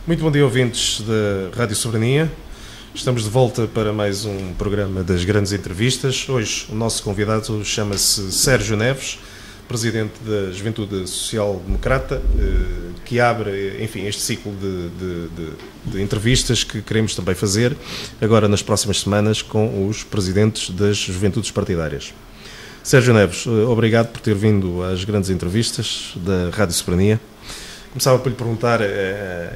Muito bom dia, ouvintes da Rádio Soberania. Estamos de volta para mais um programa das grandes entrevistas. Hoje o nosso convidado chama-se Sérgio Neves, presidente da Juventude Social Democrata, que abre, enfim, este ciclo de entrevistas que queremos também fazer agora nas próximas semanas com os presidentes das Juventudes Partidárias. Sérgio Neves, obrigado por ter vindo às grandes entrevistas da Rádio Soberania. Começava por lhe perguntar,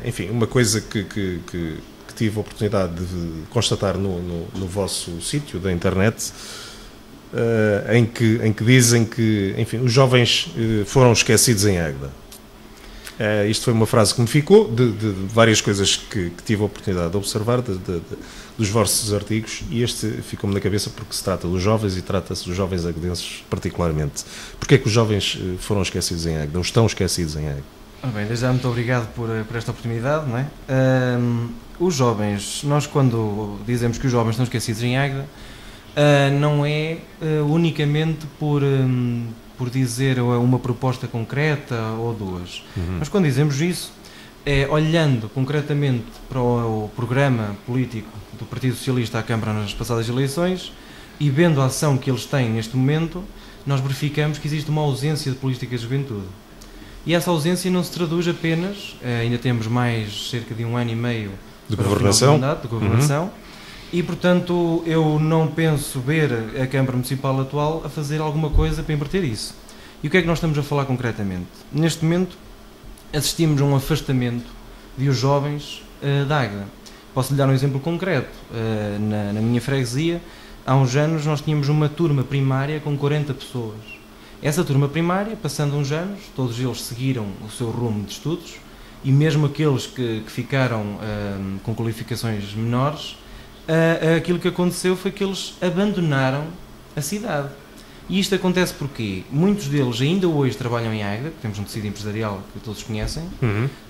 enfim, uma coisa que tive a oportunidade de constatar no vosso sítio da internet, em que dizem que, enfim, os jovens foram esquecidos em Águeda. Isto foi uma frase que me ficou, de várias coisas que tive a oportunidade de observar, dos vossos artigos, e este ficou-me na cabeça porque se trata dos jovens e trata-se dos jovens aguedenses particularmente. Porquê é que os jovens foram esquecidos em Águeda, ou estão esquecidos em Águeda? Bem, desde já muito obrigado por esta oportunidade, não é? Os jovens, nós quando dizemos que os jovens estão esquecidos em Águeda, não é unicamente por dizer uma proposta concreta ou duas. Mas quando dizemos isso, é olhando concretamente para o programa político do Partido Socialista à Câmara nas passadas eleições e vendo a ação que eles têm neste momento, nós verificamos que existe uma ausência de política de juventude. E essa ausência não se traduz apenas, ainda temos mais cerca de 1 ano e meio de governação, mandato, de governação, e portanto eu não penso ver a Câmara Municipal atual a fazer alguma coisa para inverter isso. E o que é que nós estamos a falar concretamente? Neste momento assistimos a um afastamento de os jovens da Águeda. Posso lhe dar um exemplo concreto. Na minha freguesia, há uns anos nós tínhamos uma turma primária com 40 pessoas. Essa turma primária, passando uns anos, todos eles seguiram o seu rumo de estudos e mesmo aqueles que ficaram com qualificações menores, aquilo que aconteceu foi que eles abandonaram a cidade. E isto acontece porque muitos deles ainda hoje trabalham em Águeda, temos um tecido empresarial que todos conhecem,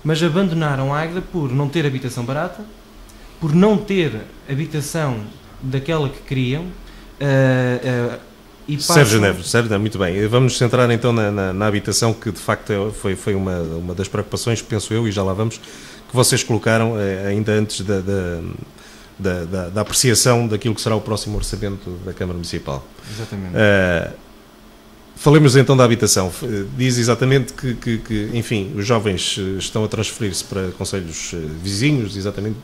mas abandonaram Águeda por não ter habitação barata, por não ter habitação daquela que queriam, Sérgio Neves, muito bem. Vamos nos centrar então na habitação, que de facto foi uma das preocupações, penso eu, e já lá vamos, que vocês colocaram ainda antes da apreciação daquilo que será o próximo orçamento da Câmara Municipal. Exatamente. Falemos então da habitação. Diz exatamente que, enfim, os jovens estão a transferir-se para concelhos vizinhos, exatamente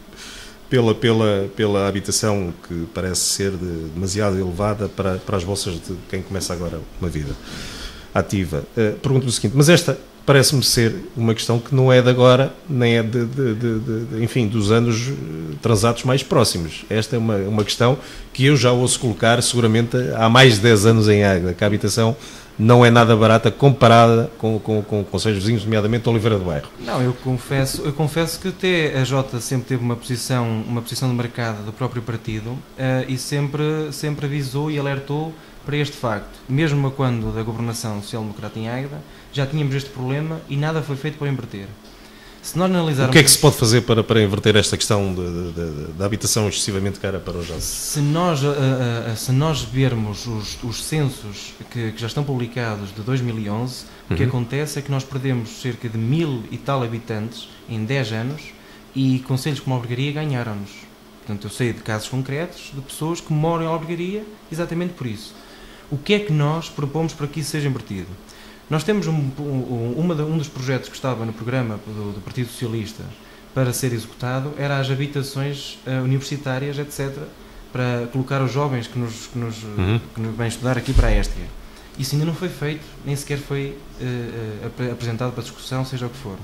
pela habitação que parece ser demasiado elevada para as bolsas de quem começa agora uma vida ativa. Pergunto-lhe o seguinte, mas esta parece-me ser uma questão que não é de agora, nem é enfim, dos anos transatos mais próximos. Esta é uma questão que eu já ouço colocar seguramente há mais de 10 anos em Águeda, que a habitação não é nada barata comparada com concelhos vizinhos, nomeadamente Oliveira do Bairro. Não, eu confesso que até a Jota sempre teve uma posição de mercado do próprio partido e sempre avisou e alertou para este facto. Mesmo quando da governação social-democrata em Águeda, já tínhamos este problema e nada foi feito para inverter. Se nós analisarmos... O que é que se pode fazer para inverter esta questão da habitação excessivamente cara para os jovens? Se nós vermos os censos que já estão publicados de 2011, o que acontece é que nós perdemos cerca de 1000 e tal habitantes em 10 anos e concelhos como a Albergaria ganharam-nos. Portanto, eu sei de casos concretos de pessoas que moram em Albergaria exatamente por isso. O que é que nós propomos para que isso seja invertido? Nós temos um dos projetos que estava no programa do Partido Socialista para ser executado, era as habitações universitárias, etc., para colocar os jovens que nos vêm estudar aqui para a Éstia. Isso ainda não foi feito, nem sequer foi apresentado para discussão, seja o que for.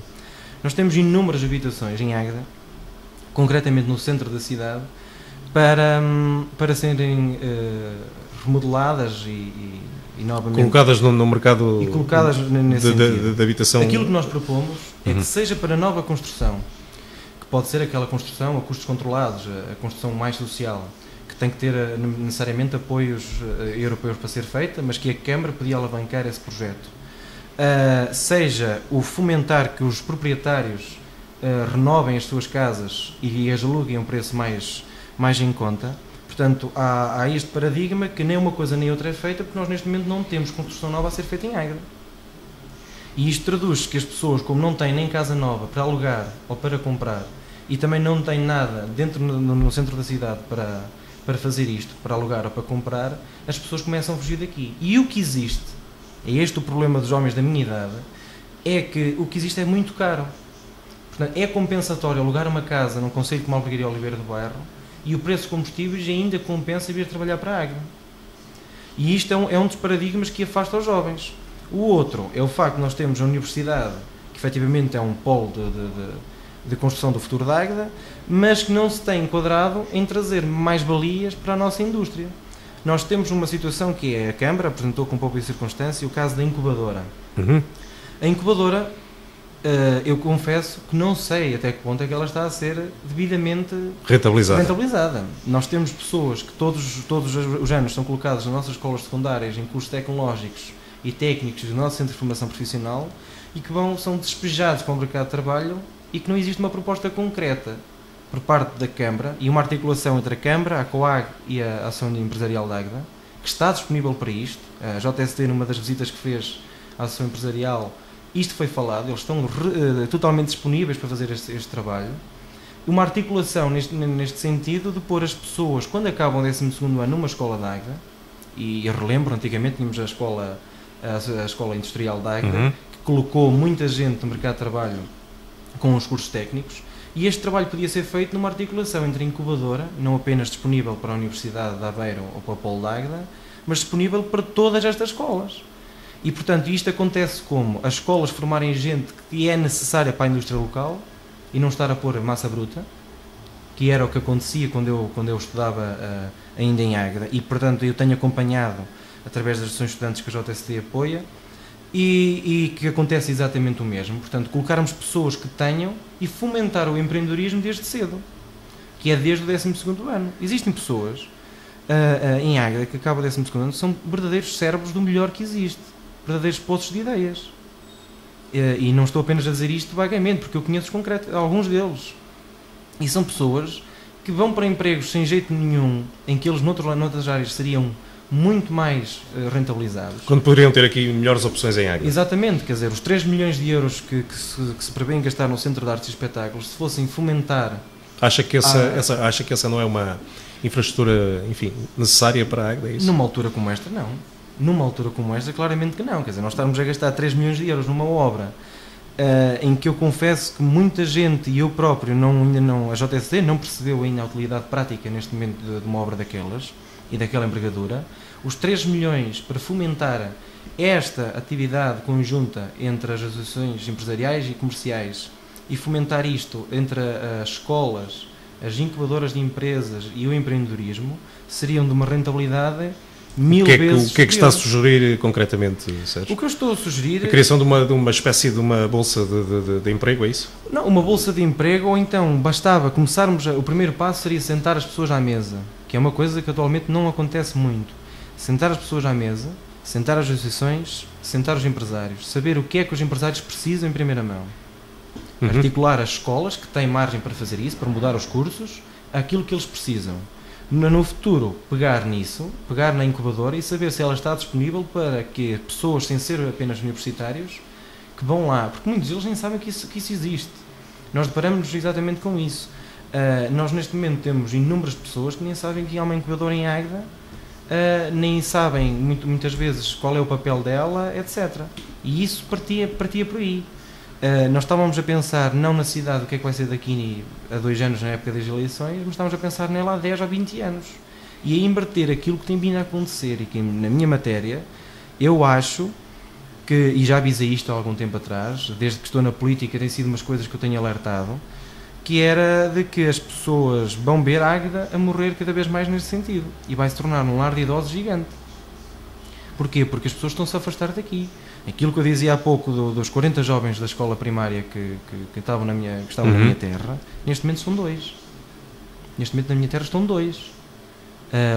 Nós temos inúmeras habitações em Águeda, concretamente no centro da cidade, para serem remodeladas e novamente colocadas no mercado e colocadas nesse sentido. De habitação. Aquilo que nós propomos é que seja para nova construção, que pode ser aquela construção a custos controlados, a construção mais social, que tem que ter necessariamente apoios europeus para ser feita, mas que a Câmara podia alavancar esse projeto. Seja o fomentar que os proprietários renovem as suas casas e as aluguem a um preço mais em conta. Portanto, há este paradigma que nem uma coisa nem outra é feita, porque nós neste momento não temos construção nova a ser feita em Águeda. E isto traduz que as pessoas, como não têm nem casa nova para alugar ou para comprar, e também não tem nada dentro no centro da cidade para fazer isto, para alugar ou para comprar, as pessoas começam a fugir daqui. E o que existe, é este o problema dos homens da minha idade, é que o que existe é muito caro. Portanto, é compensatório alugar uma casa num concelho como Albergaria Oliveira do Bairro e o preço de combustíveis ainda compensa vir trabalhar para a Águeda. E isto é um dos paradigmas que afasta os jovens. O outro é o facto de nós termos a universidade, que efetivamente é um polo de construção do futuro da Águeda, mas que não se tem enquadrado em trazer mais-valias para a nossa indústria. Nós temos uma situação que é a Câmara apresentou com pouca circunstância o caso da incubadora. A incubadora, eu confesso que não sei até que ponto é que ela está a ser devidamente rentabilizada. Nós temos pessoas que todos os anos são colocadas nas nossas escolas secundárias em cursos tecnológicos e técnicos do nosso centro de formação profissional e que são despejados para o mercado de trabalho e que não existe uma proposta concreta por parte da Câmara e uma articulação entre a Câmara, a COAG e a Ação Empresarial da Águeda, que está disponível para isto. A JST, numa das visitas que fez à Ação Empresarial, isto foi falado, eles estão totalmente disponíveis para fazer este trabalho. Uma articulação neste sentido de pôr as pessoas, quando acabam o 12º ano, numa escola da Águeda, e eu relembro, antigamente tínhamos a escola industrial da Águeda, que colocou muita gente no mercado de trabalho com os cursos técnicos, e este trabalho podia ser feito numa articulação entre a incubadora, não apenas disponível para a Universidade de Aveiro ou para o Polo da Águeda, mas disponível para todas estas escolas. E, portanto, isto acontece como as escolas formarem gente que é necessária para a indústria local e não estar a pôr massa bruta, que era o que acontecia quando eu estudava ainda em Águeda, e, portanto, eu tenho acompanhado através das associações estudantes que a JST apoia, e que acontece exatamente o mesmo. Portanto, colocarmos pessoas que tenham e fomentar o empreendedorismo desde cedo, que é desde o 12º ano. Existem pessoas em Águeda que acabam o 12º ano, são verdadeiros cérebros do melhor que existe, verdadeiros poços de ideias. E não estou apenas a dizer isto vagamente, porque eu conheço alguns deles. E são pessoas que vão para empregos sem jeito nenhum, em que eles noutras áreas seriam muito mais rentabilizados. Quando poderiam ter aqui melhores opções em Águeda. Exatamente, quer dizer, os 3 milhões de euros que se prevêem gastar no Centro de Artes e Espetáculos, se fossem fomentar... Acha que essa não é uma infraestrutura, enfim, necessária para a Águeda, é isso? Numa altura como esta, não. Numa altura como esta, claramente que não. Quer dizer, nós estamos a gastar 3 milhões de euros numa obra em que eu confesso que muita gente, e eu próprio, a JST não percebeu ainda a utilidade prática neste momento de uma obra daquelas e daquela envergadura. Os 3 milhões para fomentar esta atividade conjunta entre as associações empresariais e comerciais e fomentar isto entre as escolas, as incubadoras de empresas e o empreendedorismo seriam de uma rentabilidade mil vezes. O que é que está a sugerir concretamente, Sérgio? O que eu estou a sugerir... A criação de uma espécie de uma bolsa de emprego, é isso? Não, uma bolsa de emprego, ou então bastava começarmos... O primeiro passo seria sentar as pessoas à mesa, que é uma coisa que atualmente não acontece muito. Sentar as pessoas à mesa, sentar as associações, sentar os empresários, saber o que é que os empresários precisam em primeira mão. Articular as escolas, que têm margem para fazer isso, para mudar os cursos, aquilo que eles precisam. No futuro, pegar nisso, pegar na incubadora e saber se ela está disponível para que pessoas, sem ser apenas universitários, que vão lá, porque muitos deles nem sabem que isso existe. Nós deparamos-nos exatamente com isso. Nós neste momento temos inúmeras pessoas que nem sabem que há uma incubadora em Águeda, nem sabem muitas vezes qual é o papel dela, etc. E isso partia por aí. Nós estávamos a pensar não na cidade, o que é que vai ser daqui a 2 anos na época das eleições, mas estávamos a pensar nela há 10 ou 20 anos. E a inverter aquilo que tem vindo a acontecer e que na minha matéria, eu acho que, e já avisei isto há algum tempo atrás, desde que estou na política tem sido umas coisas que eu tenho alertado, que era de que as pessoas vão ver Águeda a morrer cada vez mais nesse sentido. E vai se tornar um lar de idosos gigante. Porquê? Porque as pessoas estão-se a afastar daqui. Aquilo que eu dizia há pouco dos 40 jovens da escola primária que estavam na minha terra, neste momento são 2. Neste momento na minha terra estão 2.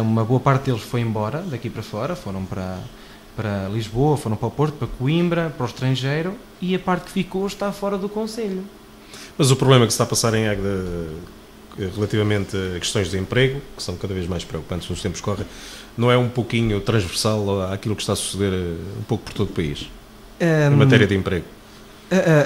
Uma boa parte deles foi embora, daqui para fora, foram para Lisboa, foram para o Porto, para Coimbra, para o estrangeiro, e a parte que ficou está fora do concelho. Mas o problema que se está a passar em Águeda relativamente a questões de emprego, que são cada vez mais preocupantes nos tempos que correm, não é um pouquinho transversal àquilo que está a suceder um pouco por todo o país, em matéria de emprego?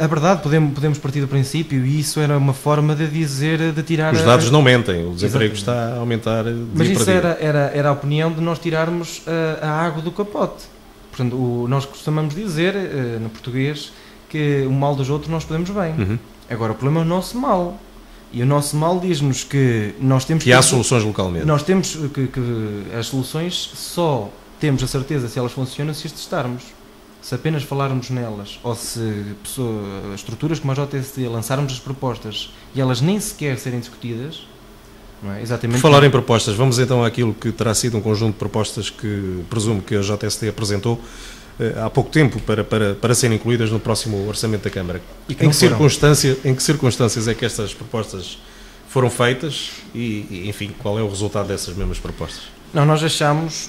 A verdade, podemos partir do princípio, e isso era uma forma de dizer, de tirar... Os dados não mentem, o desemprego está a aumentar dia Mas isso para dia. era a opinião de nós tirarmos a água do capote. Portanto, nós costumamos dizer, no português, que o mal dos outros nós podemos bem. Uhum. Agora, o problema é o nosso mal. E o nosso mal diz-nos que nós temos que há soluções localmente. Nós temos que as soluções só temos a certeza se elas funcionam se as testarmos. Se apenas falarmos nelas, ou se estruturas como a JST lançarmos as propostas e elas nem sequer serem discutidas, não é? Exatamente. Por falar em propostas, vamos então àquilo que terá sido um conjunto de propostas que presumo que a JST apresentou há pouco tempo para serem incluídas no próximo Orçamento da Câmara. Em que circunstâncias é que estas propostas foram feitas e, enfim, qual é o resultado dessas mesmas propostas? Não, nós achamos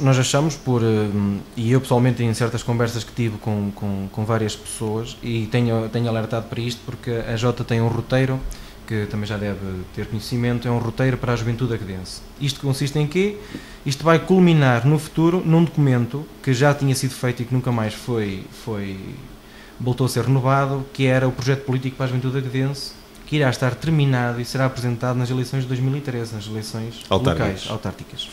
e eu pessoalmente em certas conversas que tive com várias pessoas, e tenho alertado para isto porque a Jota tem um roteiro, que também já deve ter conhecimento, é um roteiro para a juventude aguedense. Isto consiste em quê? Isto vai culminar no futuro num documento que já tinha sido feito e que nunca mais voltou a ser renovado, que era o projeto político para a juventude aguedense, que irá estar terminado e será apresentado nas eleições de 2013, nas eleições locais, autárquicas.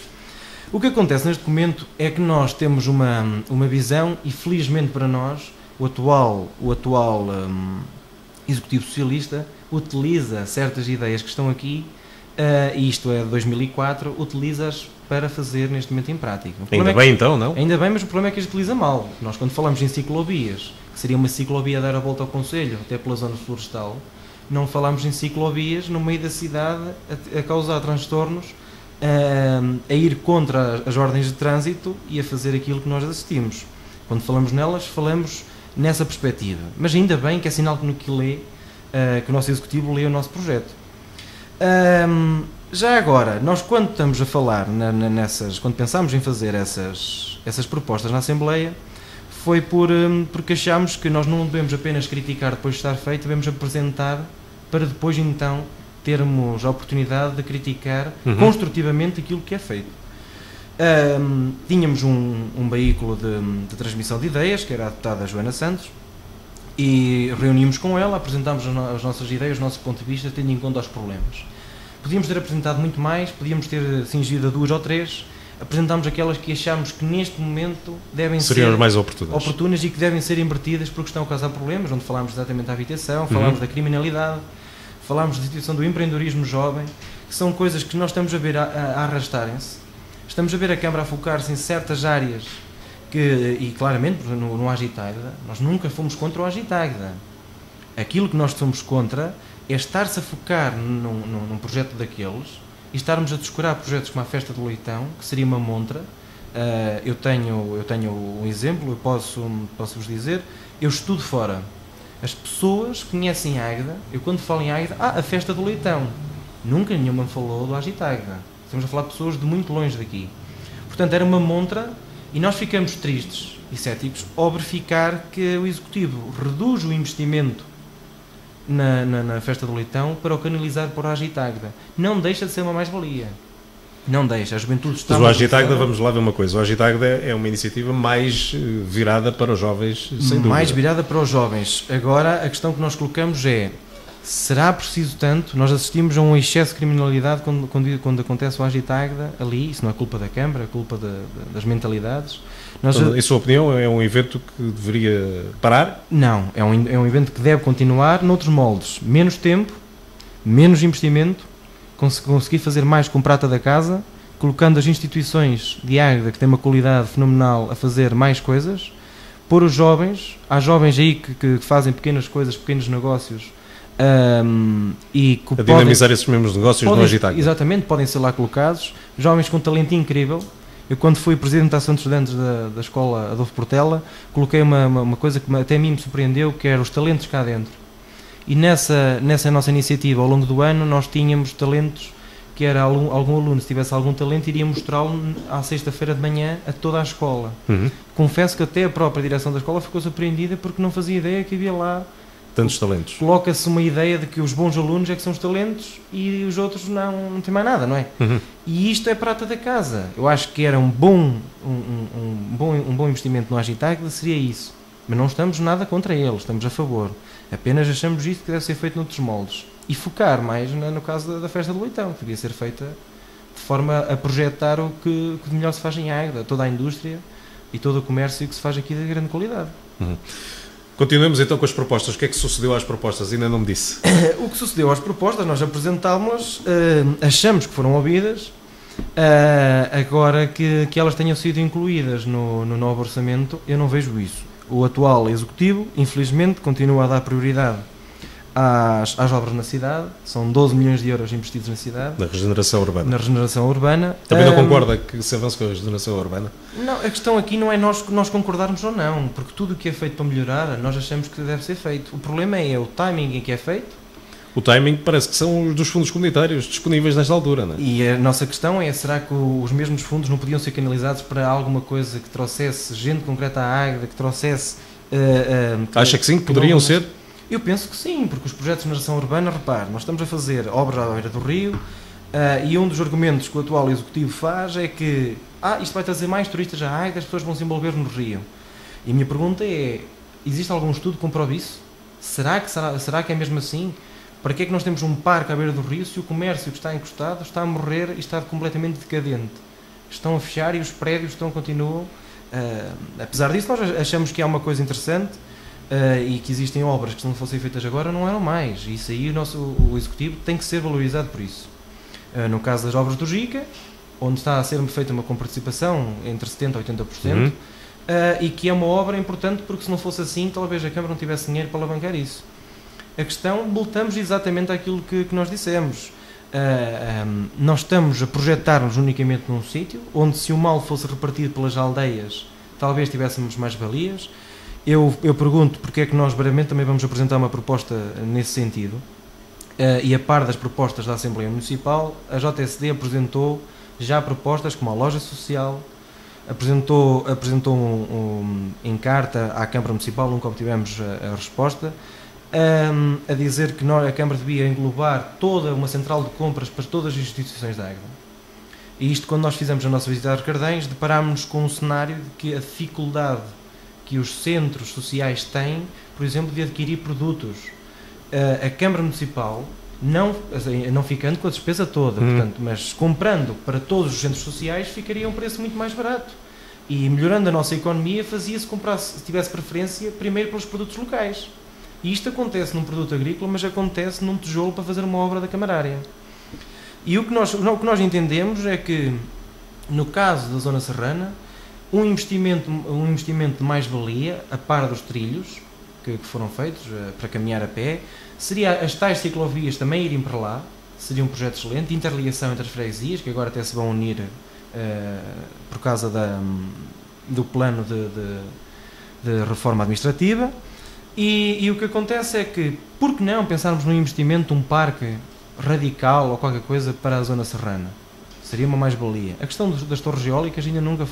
O que acontece neste documento é que nós temos uma visão, e felizmente para nós, o atual Executivo Socialista utiliza certas ideias que estão aqui, e isto é de 2004, utiliza-as para fazer neste momento em prática. Ainda bem então, não? Ainda bem, mas o problema é que as utiliza mal. Nós quando falamos em ciclovias, que seria uma ciclovia a dar a volta ao concelho, até pela zona florestal, não falamos em ciclovias no meio da cidade a causar transtornos, a ir contra as ordens de trânsito e a fazer aquilo que nós assistimos. Quando falamos nelas, falamos nessa perspectiva. Mas ainda bem que é sinal que o nosso Executivo lê o nosso projeto. Já agora, nós quando estamos a falar quando pensámos em fazer essas propostas na Assembleia, foi porque achámos que nós não devemos apenas criticar depois de estar feito, devemos apresentar para depois então termos a oportunidade de criticar construtivamente aquilo que é feito. Tínhamos um veículo de transmissão de ideias, que era a deputada Joana Santos, e reunimos com ela, apresentámos as nossas ideias, os nossos pontos de vista, tendo em conta os problemas. Podíamos ter apresentado muito mais, podíamos ter cingido a 2 ou 3, apresentámos aquelas que achámos que neste momento devem seriam ser mais oportunas e que devem ser invertidas porque estão a causar problemas, onde falámos exatamente da habitação, falámos da criminalidade, falámos da situação do empreendedorismo jovem, que são coisas que nós estamos a ver a arrastarem-se. Estamos a ver a Câmara a focar-se em certas áreas e claramente no Agitagda, nós nunca fomos contra o Agitagda. Aquilo que nós somos contra é estar-se a focar num projeto daqueles e estarmos a descurar projetos como a Festa do Leitão, que seria uma montra. Eu tenho um exemplo, eu posso-vos dizer, eu estudo fora. As pessoas conhecem Águeda, eu quando falo em Águeda, a Festa do Leitão. Nunca nenhuma me falou do Agitagda. Estamos a falar de pessoas de muito longe daqui. Portanto, era uma montra e nós ficamos tristes e céticos ao verificar que o Executivo reduz o investimento na Festa do Leitão para o canalizar para o Agitagda. Não deixa de ser uma mais-valia. Não deixa. A juventude está... Mas o Agitagda, vamos lá ver uma coisa, o Agitagda é uma iniciativa mais virada para os jovens, sem dúvida. Mais virada para os jovens. Agora, a questão que nós colocamos é, será preciso tanto? Nós assistimos a um excesso de criminalidade quando acontece o Agitagda ali, isso não é culpa da Câmara, é culpa das mentalidades. Então, em sua opinião, é um evento que deveria parar? Não, é um evento que deve continuar noutros moldes. Menos tempo, menos investimento, conseguir fazer mais com prata da casa, colocando as instituições de Águeda, que têm uma qualidade fenomenal, a fazer mais coisas, pôr os jovens, há jovens aí que fazem pequenas coisas, pequenos negócios, e que a dinamizar esses mesmos negócios no Agitagda. Exatamente, podem ser lá colocados, jovens com talento incrível. Eu, quando fui presidente da Ação de Estudantes da Escola Adolfo Portela, coloquei uma coisa que até a mim me surpreendeu, que era os talentos cá dentro. E nessa nossa iniciativa, ao longo do ano, nós tínhamos talentos que era algum aluno, se tivesse algum talento, iria mostrá-lo à sexta-feira de manhã a toda a escola. Confesso que até a própria direção da escola ficou surpreendida porque não fazia ideia que havia lá tantos talentos. Coloca-se uma ideia de que os bons alunos é que são os talentos e os outros não têm mais nada, não é? E isto é prata da casa. Eu acho que era um bom investimento no Agitagda, seria isso. Mas não estamos nada contra eles, estamos a favor. Apenas achamos isto que deve ser feito noutros moldes. E focar mais no caso da festa do leitão, que devia ser feita de forma a projetar o que de melhor se faz em Águeda, toda a indústria e todo o comércio que se faz aqui de grande qualidade. Continuemos então com as propostas. O que é que sucedeu às propostas? Ainda não me disse. O que sucedeu às propostas, nós apresentámos-las, achamos que foram ouvidas, agora que elas tenham sido incluídas no novo orçamento, eu não vejo isso. O atual Executivo, infelizmente, continua a dar prioridade às obras na cidade, são 12 milhões de euros investidos na cidade. Na regeneração urbana. Na regeneração urbana. Também não concorda que se avance com a regeneração urbana? Não, a questão aqui não é nós concordarmos ou não, porque tudo o que é feito para melhorar, nós achamos que deve ser feito. O problema é o timing em que é feito. O timing parece que são os dos fundos comunitários disponíveis nesta altura, não é? E a nossa questão é, será que os mesmos fundos não podiam ser canalizados para alguma coisa que trouxesse gente concreta à Águeda, que trouxesse... Acha que sim, que poderiam ser? Eu penso que sim, porque os projetos de regeneração urbana, repare, nós estamos a fazer obras à beira do rio, e um dos argumentos que o atual Executivo faz é que isto vai trazer mais turistas à Águeda, as pessoas vão se envolver no rio. E a minha pergunta é, existe algum estudo que comprove isso? Será que é mesmo assim? Para que é que nós temos um parque à beira do rio se o comércio que está encostado está a morrer e está completamente decadente? Estão a fechar e os prédios continuam. Apesar disso, nós achamos que é uma coisa interessante, e que existem obras que, se não fossem feitas agora, não eram mais. E isso aí o Executivo tem que ser valorizado por isso. No caso das obras do JICA, onde está a ser feita uma comparticipação entre 70% a 80%, e que é uma obra importante porque, se não fosse assim, talvez a Câmara não tivesse dinheiro para alavancar isso. A questão, voltamos exatamente àquilo que nós dissemos. Nós estamos a projetar-nos unicamente num sítio, onde, se o mal fosse repartido pelas aldeias, talvez tivéssemos mais valias. Eu pergunto porque é que nós brevemente também vamos apresentar uma proposta nesse sentido, e a par das propostas da Assembleia Municipal, a JSD apresentou já propostas como a loja social, apresentou em carta à Câmara Municipal, nunca obtivemos a resposta, a dizer que a Câmara devia englobar toda uma central de compras para todas as instituições da Águeda. E isto, quando nós fizemos a nossa visita aos Cardães, deparámos-nos com um cenário de que a dificuldade que os centros sociais têm, por exemplo, de adquirir produtos. A Câmara Municipal, não ficando com a despesa toda, portanto, mas comprando para todos os centros sociais, ficaria um preço muito mais barato. E melhorando a nossa economia, fazia-se comprar, se tivesse preferência, primeiro pelos produtos locais. E isto acontece num produto agrícola, mas acontece num tijolo para fazer uma obra da camarária. E o que nós entendemos é que, no caso da Zona Serrana, um investimento de mais-valia, a par dos trilhos que foram feitos para caminhar a pé, seria as tais ciclovias também irem para lá, seria um projeto excelente, de interligação entre as freguesias, que agora até se vão unir por causa do plano de reforma administrativa. E o que acontece é que, por que não pensarmos num investimento de um parque radical ou qualquer coisa para a Zona Serrana? Seria uma mais-valia. A questão das torres eólicas ainda nunca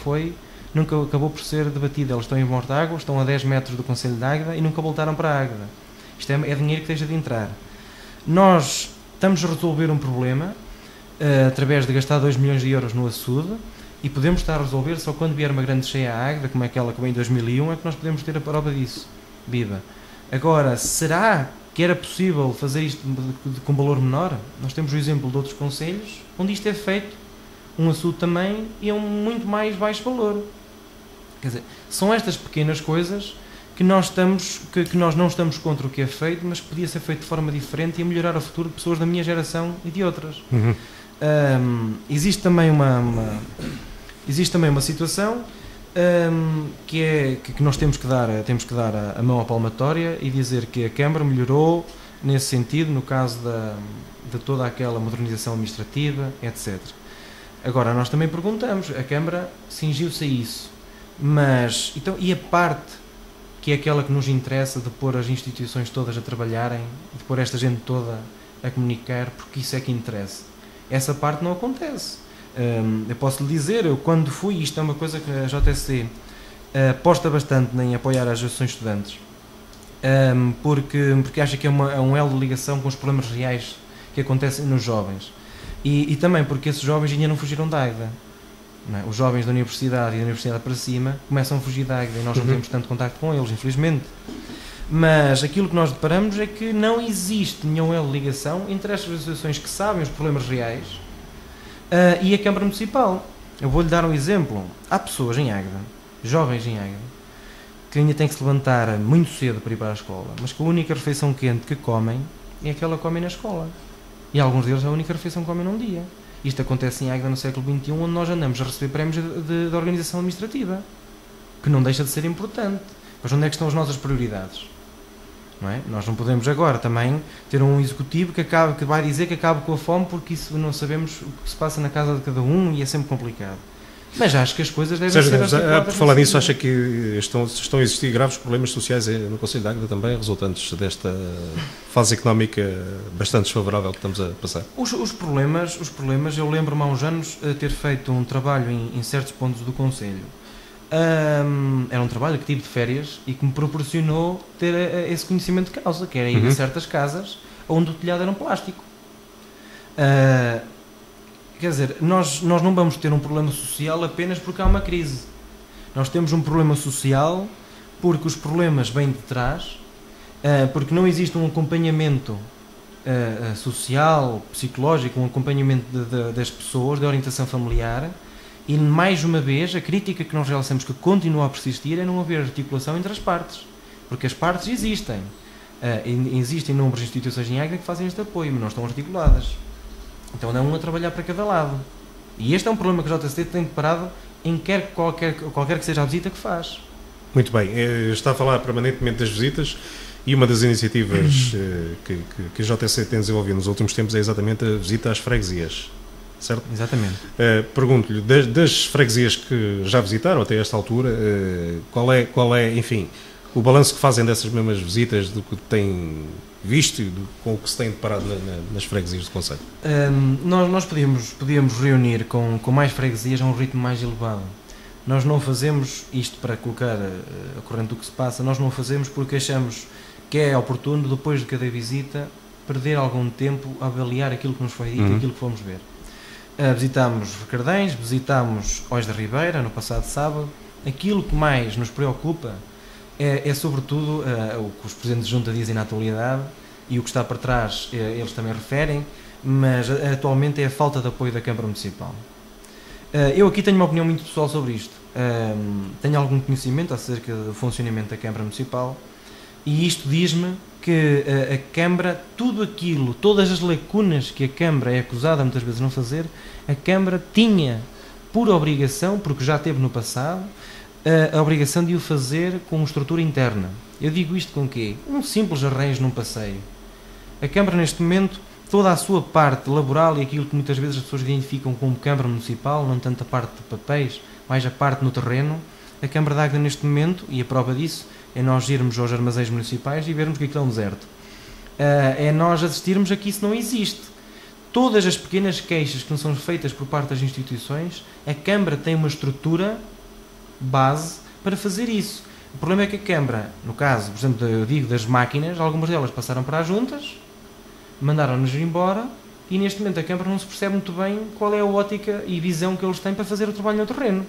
acabou por ser debatida. Elas estão em Mortágua, estão a 10 metros do Concelho de Águeda e nunca voltaram para a Águeda. Isto é dinheiro que deixa de entrar. Nós estamos a resolver um problema através de gastar 2 milhões de euros no açude, e podemos estar a resolver só quando vier uma grande cheia à Águeda, como aquela que veio em 2001, é que nós podemos ter a prova disso. Viva! Agora, será que era possível fazer isto com valor menor? Nós temos o exemplo de outros concelhos onde isto é feito, um açude também, e é um muito mais baixo valor. Quer dizer, são estas pequenas coisas que nós não estamos contra o que é feito, mas que podia ser feito de forma diferente e a melhorar o futuro de pessoas da minha geração e de outras. Existe também uma situação que nós temos que dar a mão à palmatória e dizer que a Câmara melhorou nesse sentido, no caso de toda aquela modernização administrativa, etc. Agora, nós também perguntamos, a Câmara cingiu-se a isso, mas então, e a parte que é aquela que nos interessa, de pôr as instituições todas a trabalharem, de pôr esta gente toda a comunicar, porque isso é que interessa? Essa parte não acontece. Eu posso lhe dizer, eu quando fui, isto é uma coisa que a JSC aposta bastante em apoiar as associações de estudantes, porque acha que é um elo de ligação com os problemas reais que acontecem nos jovens, e também porque esses jovens ainda não fugiram da Águeda, não é? Os jovens da universidade e da universidade para cima começam a fugir da Águeda e nós não temos tanto contacto com eles, infelizmente. Mas aquilo que nós deparamos é que não existe nenhuma ligação entre estas associações que sabem os problemas reais e a Câmara Municipal. Eu vou-lhe dar um exemplo. Há pessoas em Águeda, jovens em Águeda, que ainda têm que se levantar muito cedo para ir para a escola, mas que a única refeição quente que comem é aquela que comem na escola. E alguns deles é a única refeição que comem num dia. Isto acontece em Águeda no século XXI, onde nós andamos a receber prémios de organização administrativa, que não deixa de ser importante. Mas onde é que estão as nossas prioridades? Não é? Nós não podemos agora também ter um executivo que vai dizer que acaba com a fome, porque isso não sabemos o que se passa na casa de cada um e é sempre complicado. Mas acho que as coisas devem ser articuladas. Por falar nisso, acha que estão a existir graves problemas sociais no Concelho de Águeda também, resultantes desta fase económica bastante desfavorável que estamos a passar? Os problemas, eu lembro-me há uns anos ter feito um trabalho em certos pontos do Concelho. Era um trabalho que tive de férias e que me proporcionou ter esse conhecimento de causa, que era ir a certas casas onde o telhado era um plástico. Quer dizer, nós não vamos ter um problema social apenas porque há uma crise. Nós temos um problema social porque os problemas vêm de trás, porque não existe um acompanhamento social, psicológico, um acompanhamento das pessoas, de orientação familiar. E, mais uma vez, a crítica que nós realizamos, que continua a persistir, é não haver articulação entre as partes. Porque as partes existem. Existem inúmeras instituições em Águeda que fazem este apoio, mas não estão articuladas. Então, é um a trabalhar para cada lado. E este é um problema que o JCT tem deparado em qualquer que seja a visita que faz. Muito bem. Está a falar permanentemente das visitas e uma das iniciativas que a JCT tem desenvolvido nos últimos tempos é exatamente a visita às freguesias. Certo? Exatamente. Pergunto-lhe, das freguesias que já visitaram até esta altura, qual é, enfim, o balanço que fazem dessas mesmas visitas, do que têm visto e com o que se tem deparado nas freguesias do concelho? Nós podíamos reunir com mais freguesias a um ritmo mais elevado. Nós não fazemos isto para colocar a corrente do que se passa, nós não fazemos porque achamos que é oportuno, depois de cada visita, perder algum tempo a avaliar aquilo que nos foi dito e aquilo que fomos ver. Visitámos Recardens, visitámos Ois da Ribeira no passado sábado. Aquilo que mais nos preocupa é sobretudo o que os presidentes de junta dizem na atualidade, e o que está para trás eles também referem, mas atualmente é a falta de apoio da Câmara Municipal. Eu aqui tenho uma opinião muito pessoal sobre isto. Tenho algum conhecimento acerca do funcionamento da Câmara Municipal, e isto diz-me que a Câmara, todas as lacunas que a Câmara é acusada muitas vezes de não fazer, a Câmara tinha por obrigação, porque já teve no passado, a obrigação de o fazer com estrutura interna. Eu digo isto com o quê? Um simples arranjo num passeio. A Câmara, neste momento, toda a sua parte laboral e aquilo que muitas vezes as pessoas identificam como Câmara Municipal, não tanto a parte de papéis, mais a parte no terreno, a Câmara de Águeda neste momento, e a prova disso, é nós irmos aos armazéns municipais e vermos que aquilo é um deserto. É nós assistirmos a que isso não existe. Todas as pequenas queixas que não são feitas por parte das instituições, a Câmara tem uma estrutura base para fazer isso. O problema é que a Câmara, no caso, por exemplo, eu digo das máquinas, algumas delas passaram para as juntas, mandaram-nos embora, e neste momento a Câmara não se percebe muito bem qual é a ótica e visão que eles têm para fazer o trabalho no terreno.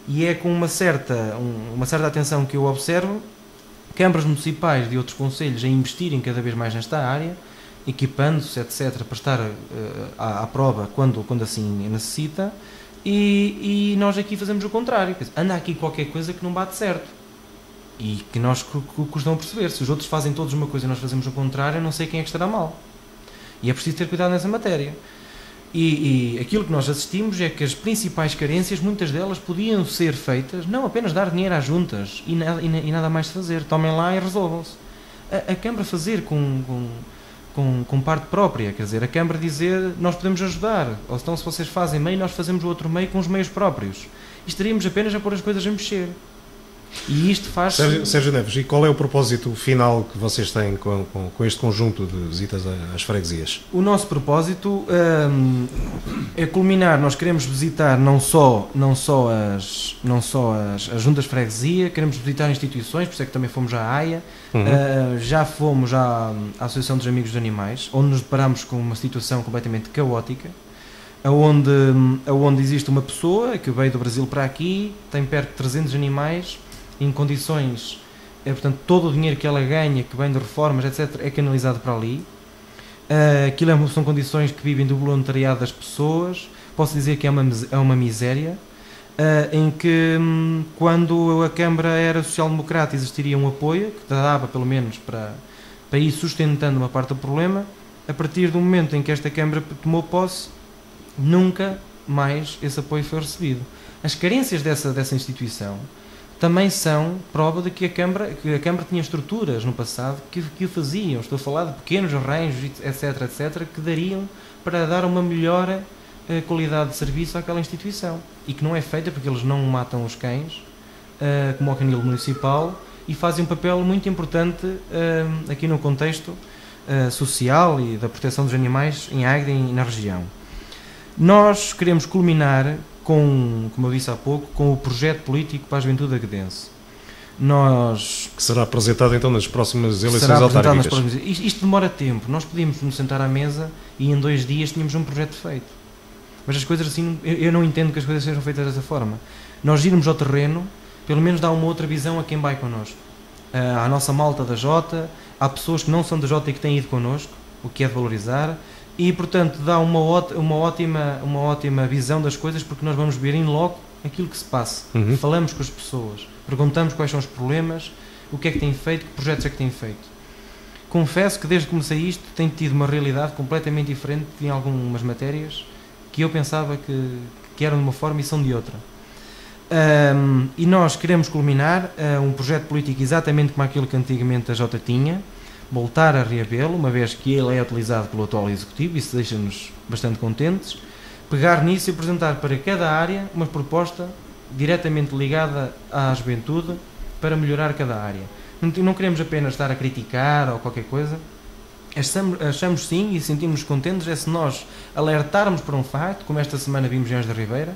E é com uma certa atenção que eu observo câmaras municipais de outros concelhos a investirem cada vez mais nesta área, equipando-se, etc., para estar à prova quando assim necessita, e nós aqui fazemos o contrário. Anda aqui qualquer coisa que não bate certo. E que nós costumamos perceber. Se os outros fazem todos uma coisa e nós fazemos o contrário, eu não sei quem é que estará mal. E é preciso ter cuidado nessa matéria. E aquilo que nós assistimos é que as principais carências, muitas delas podiam ser feitas, não apenas dar dinheiro às juntas e nada mais fazer, tomem lá e resolvam-se. A Câmara fazer com parte própria, quer dizer, a Câmara dizer, nós podemos ajudar, ou então se vocês fazem meio, nós fazemos o outro meio com os meios próprios. E estaríamos apenas a pôr as coisas a mexer. E isto faz... Sérgio Neves, e qual é o propósito final que vocês têm com este conjunto de visitas às freguesias? O nosso propósito é culminar. Nós queremos visitar não só as juntas de freguesia, queremos visitar instituições, por isso é que também fomos à AIA, já fomos à Associação dos Amigos dos Animais, onde nos deparamos com uma situação completamente caótica, onde existe uma pessoa que veio do Brasil para aqui, tem perto de 300 animais, em condições portanto, todo o dinheiro que ela ganha, que vem de reformas, etc., é canalizado para ali. Aquilo são condições que vivem do voluntariado das pessoas. Posso dizer que é uma miséria, em que, quando a Câmara era social-democrata, existiria um apoio que dava, pelo menos, para ir sustentando uma parte do problema. A partir do momento em que esta Câmara tomou posse, nunca mais esse apoio foi recebido. As carências dessa instituição também são prova de que a Câmara tinha estruturas no passado que o faziam. Estou a falar de pequenos arranjos, etc., que dariam para dar uma melhor qualidade de serviço àquela instituição. E que não é feita porque eles não matam os cães, como ao canil municipal, e fazem um papel muito importante aqui no contexto social e da proteção dos animais em Águeda e na região. Nós queremos culminar com, como eu disse há pouco, com o projeto político para a juventude aguedense. Que será apresentado então nas próximas eleições autárquicas. Isto demora tempo. Nós podíamos nos sentar à mesa e em 2 dias tínhamos um projeto feito. Mas as coisas assim, eu não entendo que as coisas sejam feitas dessa forma. Nós irmos ao terreno, pelo menos dá uma outra visão a quem vai connosco. À nossa malta da Jota, há pessoas que não são da Jota e que têm ido connosco, o que é de valorizar. E, portanto, dá uma ótima visão das coisas, porque nós vamos ver em loco aquilo que se passa. Falamos com as pessoas, perguntamos quais são os problemas, o que é que têm feito, que projetos é que têm feito. Confesso que desde que comecei isto tenho tido uma realidade completamente diferente em algumas matérias que eu pensava que eram de uma forma e são de outra. E nós queremos culminar um projeto político exatamente como aquele que antigamente a Jota tinha, voltar a reavê-lo, uma vez que ele é utilizado pelo atual Executivo, isso deixa-nos bastante contentes, pegar nisso e apresentar para cada área uma proposta diretamente ligada à juventude para melhorar cada área. Não queremos apenas estar a criticar ou qualquer coisa, achamos sim e sentimos contentes se nós alertarmos para um facto, como esta semana vimos em Anjos da Ribeira,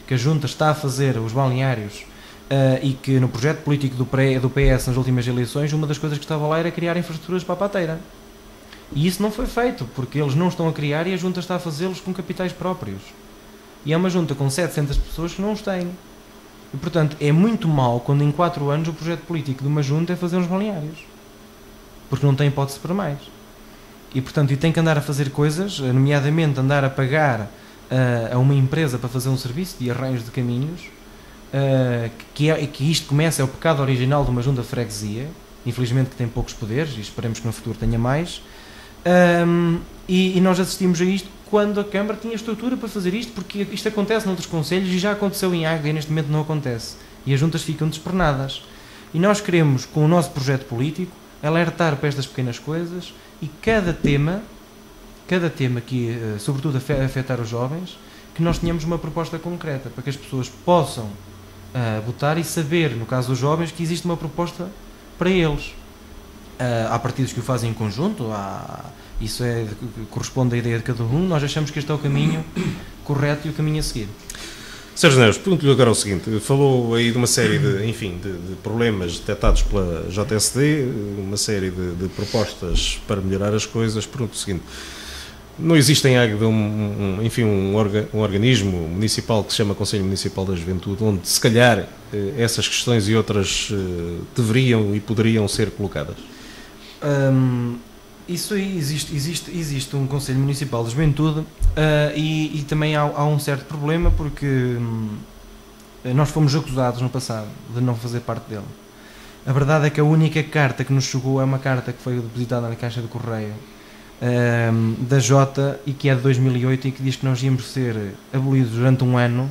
que a Junta está a fazer os balneários e que no projeto político do PS nas últimas eleições, uma das coisas que estava lá era criar infraestruturas para a pateira. E isso não foi feito, porque eles não estão a criar e a Junta está a fazê-los com capitais próprios. E é uma Junta com 700 pessoas que não os têm. E, portanto, é muito mau quando em 4 anos o projeto político de uma Junta é fazer uns balneários. Porque não tem hipótese para mais. E, portanto, tem que andar a fazer coisas, nomeadamente andar a pagar a uma empresa para fazer um serviço de arranjos de caminhos, que isto começa, é o pecado original de uma junta de freguesia, infelizmente que tem poucos poderes, e esperemos que no futuro tenha mais, e nós assistimos a isto quando a Câmara tinha estrutura para fazer isto, porque isto acontece noutros concelhos e já aconteceu em Águeda e neste momento não acontece, e as juntas ficam despernadas. E nós queremos, com o nosso projeto político, alertar para estas pequenas coisas, e cada tema que sobretudo afetar os jovens, que nós tenhamos uma proposta concreta para que as pessoas possam votar e saber, no caso dos jovens, que existe uma proposta para eles. Há partidos que o fazem em conjunto, isso corresponde à ideia de cada um. Nós achamos que este é o caminho correto e o caminho a seguir. Sérgio Neves, pergunto-lhe agora o seguinte: falou aí de uma série de problemas detectados pela JSD, uma série de propostas para melhorar as coisas. Pergunto o seguinte: não existe em Águeda um organismo municipal que se chama Conselho Municipal da Juventude, onde se calhar essas questões e outras deveriam e poderiam ser colocadas? Isso aí, existe um Conselho Municipal da Juventude e também há um certo problema, porque nós fomos acusados no passado de não fazer parte dele. A verdade é que a única carta que nos chegou é uma carta que foi depositada na Caixa de Correio da Jota, e que é de 2008, e que diz que nós íamos ser abolidos durante 1 ano,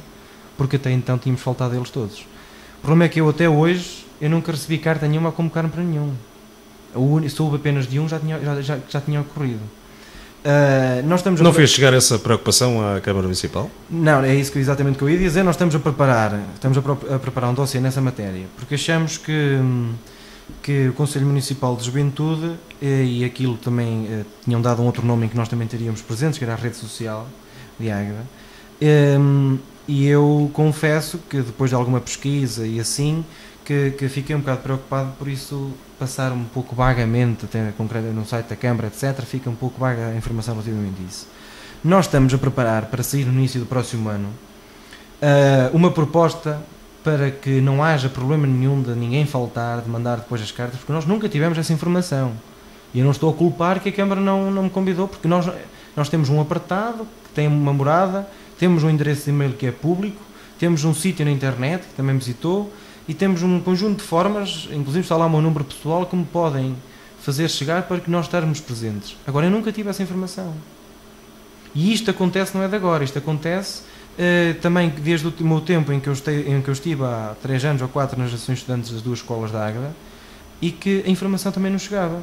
porque até então tínhamos faltado eles todos. O problema é que eu até hoje nunca recebi carta nenhuma a convocar-me para nenhum. Soube apenas de um, já tinha ocorrido. Não fez chegar essa preocupação à Câmara Municipal? Não, é isso exatamente que eu ia dizer. Nós estamos a preparar um dossiê nessa matéria, porque achamos que o Conselho Municipal de Juventude e aquilo também tinham dado um outro nome em que nós também teríamos presentes, que era a rede social de Águeda, e eu confesso que depois de alguma pesquisa e assim, que fiquei um bocado preocupado, por isso passar um pouco vagamente, até no site da Câmara, etc., fica um pouco vaga a informação relativamente a isso. Nós estamos a preparar para sair no início do próximo ano uma proposta para que não haja problema nenhum de ninguém faltar, de mandar depois as cartas, porque nós nunca tivemos essa informação. E eu não estou a culpar que a Câmara não me convidou, porque nós temos um apartado que tem uma morada, temos um endereço de e-mail que é público, temos um sítio na internet que também me visitou, e temos um conjunto de formas, inclusive está lá o meu número pessoal, que me podem fazer chegar para que nós estarmos presentes. Agora, eu nunca tive essa informação. E isto acontece, não é de agora, isto acontece também desde o meu tempo em que eu estive há 3 anos ou 4 nas associações de estudantes das 2 escolas da Águeda, e que a informação também não chegava.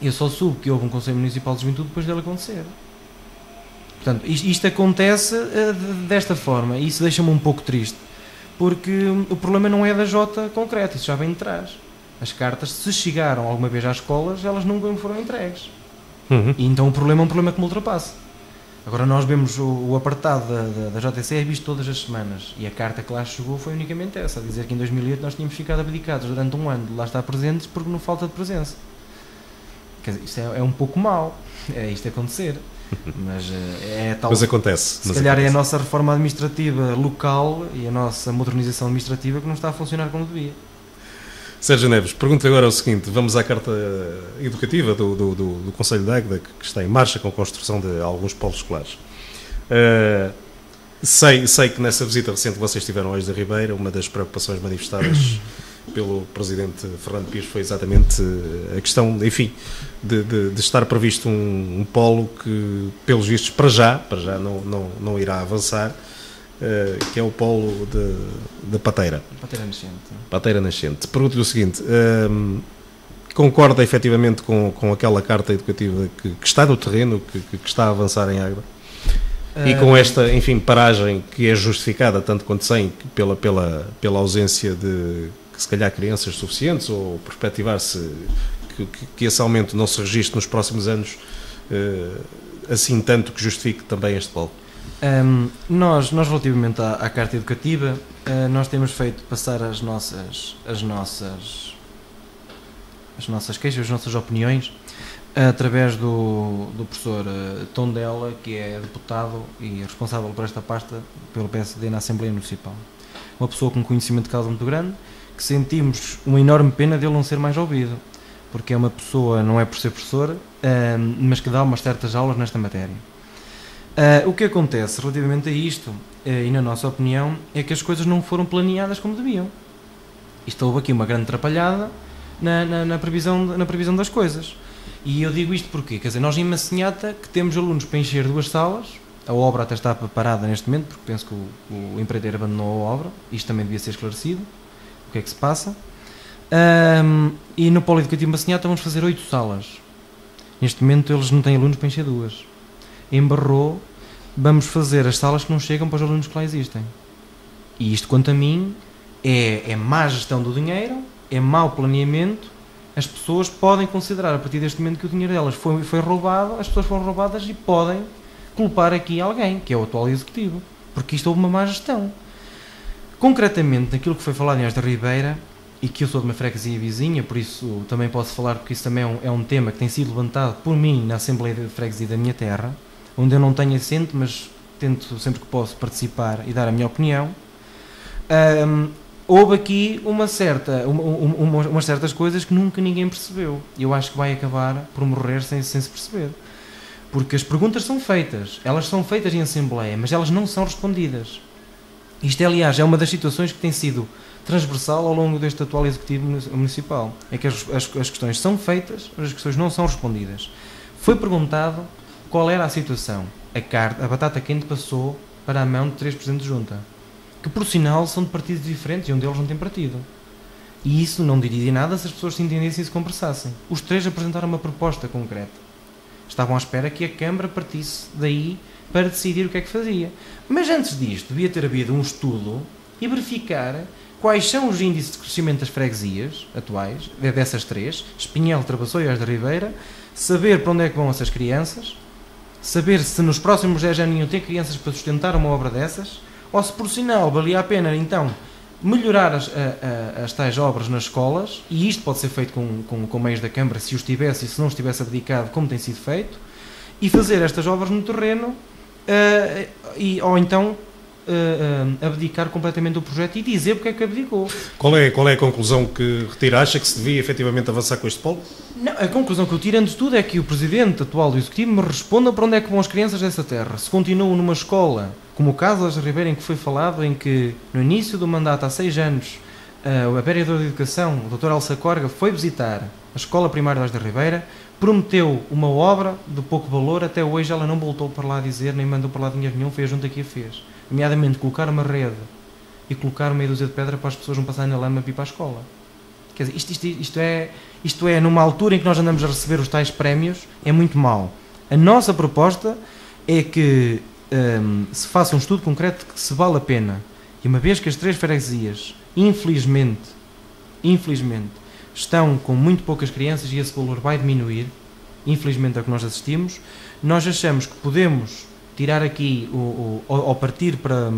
Eu só soube que houve um Conselho Municipal de Juventude depois dele acontecer. Portanto, isto acontece desta forma, e isso deixa-me um pouco triste, porque o problema não é da Jota concreta, isso já vem de trás. As cartas, se chegaram alguma vez às escolas, elas nunca me foram entregues. E então o problema é um problema que me ultrapassa. Agora nós vemos o apartado da JTC é visto todas as semanas, e a carta que lá chegou foi unicamente essa, a dizer que em 2008 nós tínhamos ficado abdicados durante um ano de lá estar presentes porque não falta de presença. Quer dizer, isto é um pouco mau, é isto acontecer, mas é tal... Mas acontece. Se calhar é a nossa reforma administrativa local e a nossa modernização administrativa que não está a funcionar como devia. Sérgio Neves, pergunto agora o seguinte, vamos à carta educativa do Conselho de Águeda, que está em marcha com a construção de alguns polos escolares. Sei que nessa visita recente que vocês tiveram hoje da Ribeira, uma das preocupações manifestadas pelo Presidente Fernando Pires foi exatamente a questão, enfim, de estar previsto um polo que, pelos vistos, para já não irá avançar, que é o polo da Pateira. Pateira Nascente. Pergunto-lhe o seguinte, concorda efetivamente com aquela carta educativa que está no terreno, que está a avançar em Águeda? E com esta, enfim, paragem que é justificada tanto quanto sem pela ausência de, se calhar, crianças suficientes, ou perspectivar-se que esse aumento não se registre nos próximos anos, assim tanto que justifique também este polo? Nós relativamente à carta educativa, nós temos feito passar as nossas queixas, as nossas opiniões, através do professor Tondela, que é deputado e responsável por esta pasta pelo PSD na Assembleia Municipal. Uma pessoa com um conhecimento de causa muito grande, que sentimos uma enorme pena dele não ser mais ouvido, porque é uma pessoa, não é por ser professor, mas que dá umas certas aulas nesta matéria. O que acontece relativamente a isto, e na nossa opinião, é que as coisas não foram planeadas como deviam. Isto houve aqui uma grande atrapalhada na previsão das coisas. E eu digo isto porque, quer dizer, nós em Massinhata, que temos alunos para encher 2 salas, a obra até está parada neste momento, porque penso que o empreiteiro abandonou a obra, isto também devia ser esclarecido, o que é que se passa. E no Polo Educativo Massinhata vamos fazer 8 salas. Neste momento eles não têm alunos para encher 2. Em Barro vamos fazer as salas que não chegam para os alunos que lá existem. E isto, quanto a mim, é má gestão do dinheiro, é mau planeamento. As pessoas podem considerar a partir deste momento que o dinheiro delas foi roubado, as pessoas foram roubadas e podem culpar aqui alguém, que é o atual executivo, porque isto houve uma má gestão. Concretamente, naquilo que foi falado em Esta Ribeira, e que eu sou de uma freguesia vizinha, por isso também posso falar, porque isso também é um tema que tem sido levantado por mim na Assembleia de Freguesia da minha terra, onde eu não tenho assento, mas tento sempre que posso participar e dar a minha opinião. Houve aqui umas certas coisas que nunca ninguém percebeu. E eu acho que vai acabar por morrer sem se perceber. Porque as perguntas são feitas, elas são feitas em Assembleia, mas elas não são respondidas. Isto, aliás, é uma das situações que tem sido transversal ao longo deste atual Executivo Municipal. É que as questões são feitas, mas as questões não são respondidas. Foi perguntado qual era a situação. A batata quente passou para a mão de 3 presidentes de junta, que por sinal são de partidos diferentes e um deles não tem partido. E isso não diria nada se as pessoas se entendessem e se conversassem. Os 3 apresentaram uma proposta concreta. Estavam à espera que a Câmara partisse daí para decidir o que é que fazia. Mas antes disto, devia ter havido um estudo e verificar quais são os índices de crescimento das freguesias atuais, dessas 3, Espinhel, Travassoura e Esta Ribeira, saber para onde é que vão essas crianças, saber se nos próximos 10 anos iam ter crianças para sustentar uma obra dessas, ou se por sinal valia a pena então melhorar as tais obras nas escolas, e isto pode ser feito com meios da Câmara, se os tivesse e se não estivesse abdicado, como tem sido feito, e fazer estas obras no terreno, ou então abdicar completamente do projeto e dizer porque é que abdicou. Qual é a conclusão que retira? Acha que se devia efetivamente avançar com este polo? Não, a conclusão que eu tiro antes de tudo é que o Presidente atual do Executivo me responda para onde é que vão as crianças dessa terra. Se continuam numa escola, como o caso das Ribeira, em que foi falado, em que no início do mandato, há 6 anos, a vereadora de Educação, o Dr. Elsa Corga, foi visitar a Escola Primária da Ribeira, prometeu uma obra de pouco valor, até hoje ela não voltou para lá dizer, nem mandou para lá dinheiro nenhum, foi a junta que a fez. Nomeadamente colocar uma rede e colocar meia dúzia de pedra para as pessoas não passarem na lama para ir para a escola. Quer dizer, isto é numa altura em que nós andamos a receber os tais prémios, é muito mau. A nossa proposta é que se faça um estudo concreto que se vale a pena. E uma vez que as 3 freguesias, infelizmente, estão com muito poucas crianças e esse valor vai diminuir, infelizmente é o que nós assistimos, nós achamos que podemos tirar aqui, ou partir para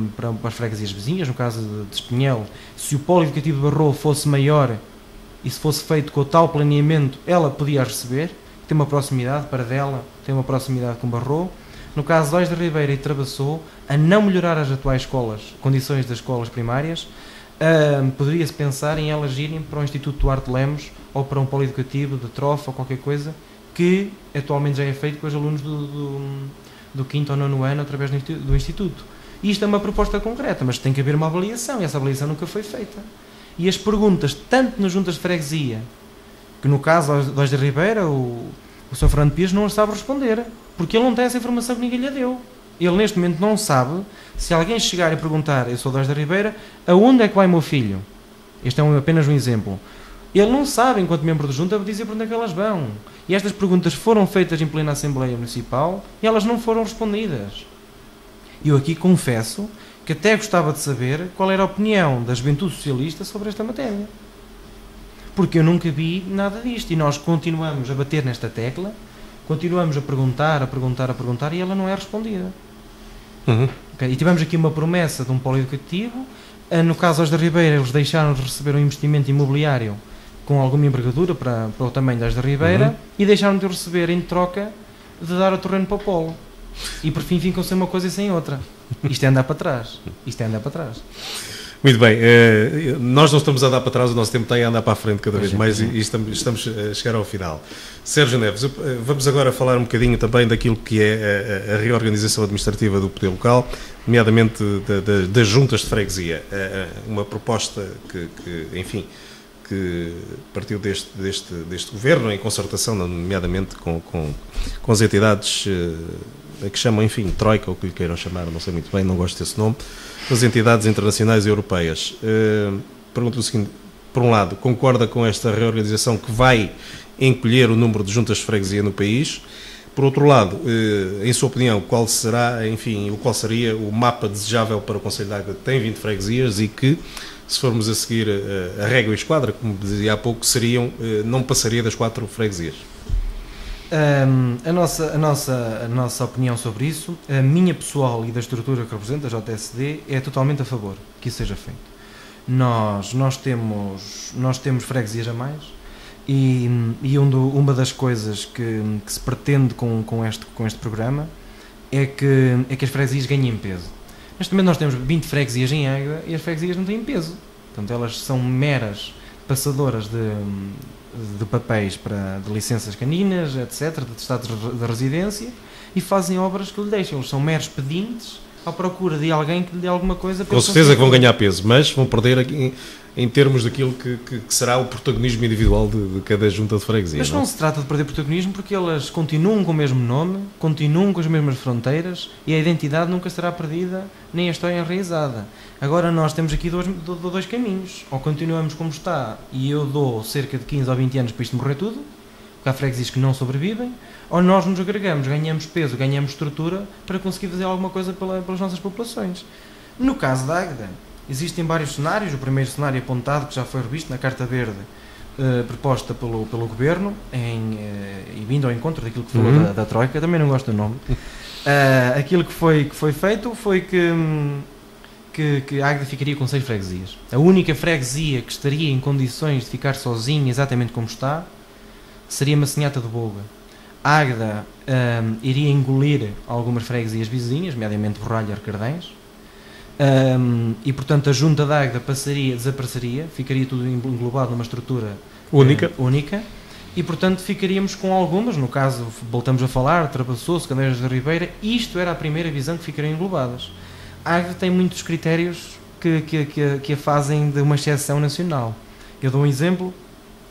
as freguesias vizinhas, no caso de Espinhel, se o polo educativo de Barrow fosse maior e se fosse feito com o tal planeamento, ela podia receber, tem uma proximidade para dela, tem uma proximidade com Barrow. No caso de Ois da Ribeira e Trabassou, a não melhorar as atuais escolas, condições das escolas primárias, poderia-se pensar em elas irem para o Instituto Duarte Lemos ou para um polo educativo de Trofa ou qualquer coisa, que atualmente já é feito com os alunos do 5º ou 9º ano através do Instituto. E isto é uma proposta concreta, mas tem que haver uma avaliação, e essa avaliação nunca foi feita. E as perguntas, tanto nas juntas de freguesia, que no caso de Ois da Ribeira, o Sr. Fernando Pires não as sabe responder, porque ele não tem essa informação que ninguém lhe deu. Ele neste momento não sabe, se alguém chegar e perguntar, eu sou de Ois da Ribeira, aonde é que vai o meu filho? Este é apenas um exemplo. Ele não sabe, enquanto membro da junta, dizer para onde é que elas vão. E estas perguntas foram feitas em plena Assembleia Municipal e elas não foram respondidas. Eu aqui confesso que até gostava de saber qual era a opinião da Juventude Socialista sobre esta matéria. Porque eu nunca vi nada disto e nós continuamos a bater nesta tecla, continuamos a perguntar e ela não é respondida. Okay? E tivemos aqui uma promessa de um polo educativo. No caso Ois da Ribeira, eles deixaram de receber um investimento imobiliário com alguma envergadura para o tamanho das da Ribeira e deixaram de receber em troca de dar o terreno para o polo. E por fim ficam sem uma coisa e sem outra. Isto é andar para trás. Muito bem, nós não estamos a andar para trás, o nosso tempo está a andar para a frente cada vez mais e estamos a chegar ao final. Sérgio Neves, vamos agora falar um bocadinho também daquilo que é a reorganização administrativa do poder local, nomeadamente das juntas de freguesia. Uma proposta que partiu deste governo, em concertação, nomeadamente com as entidades que chamam, enfim, Troika, ou que lhe queiram chamar, não sei muito bem, não gosto desse nome, as entidades internacionais e europeias. Pergunto o seguinte: por um lado, concorda com esta reorganização que vai encolher o número de juntas de freguesia no país? Por outro lado, em sua opinião, qual seria o mapa desejável para o Conselho de Águeda, que tem 20 freguesias e que, se formos a seguir a régua e esquadra, como dizia há pouco, não passaria das 4 freguesias? A nossa opinião sobre isso, a minha pessoal e da estrutura que representa, a JSD, é totalmente a favor que isso seja feito. Nós temos freguesias a mais e uma das coisas que se pretende com este programa é que as freguesias ganhem peso. Neste momento nós temos 20 freguesias em Águeda e as freguesias não têm peso. Portanto, elas são meras passadoras de papéis de licenças caninas, etc., de estados de residência, e fazem obras que lhe deixam. Eles são meros pedintes à procura de alguém que lhe dê alguma coisa. Com certeza que vão ganhar peso, mas vão perder aqui em termos daquilo que será o protagonismo individual de cada junta de freguesia. Mas não se trata de perder protagonismo, porque elas continuam com o mesmo nome, continuam com as mesmas fronteiras e a identidade nunca será perdida, nem a história enraizada. Agora nós temos aqui dois caminhos. Ou continuamos como está e eu dou cerca de 15 ou 20 anos para isto morrer tudo, porque há freguesias que não sobrevivem, ou nós nos agregamos, ganhamos peso, ganhamos estrutura para conseguir fazer alguma coisa pelas nossas populações. No caso da Águeda, existem vários cenários. O primeiro cenário apontado, que já foi revisto na Carta Verde, proposta pelo Governo, e vindo ao encontro daquilo que falou da Troika, também não gosto do nome. Aquilo que foi feito foi que a Águeda ficaria com 6 freguesias. A única freguesia que estaria em condições de ficar sozinha, exatamente como está, seria Massinhata de Boga. A Águeda iria engolir algumas freguesias vizinhas, nomeadamente Borralho e Arcardens. E portanto a junta de Águeda desapareceria, ficaria tudo englobado numa estrutura única, e portanto ficaríamos com algumas, no caso voltamos a falar, Trapaçoso, Candeias da Ribeira, isto era a primeira visão que ficariam englobadas. A Águeda tem muitos critérios que a fazem de uma exceção nacional. Eu dou um exemplo,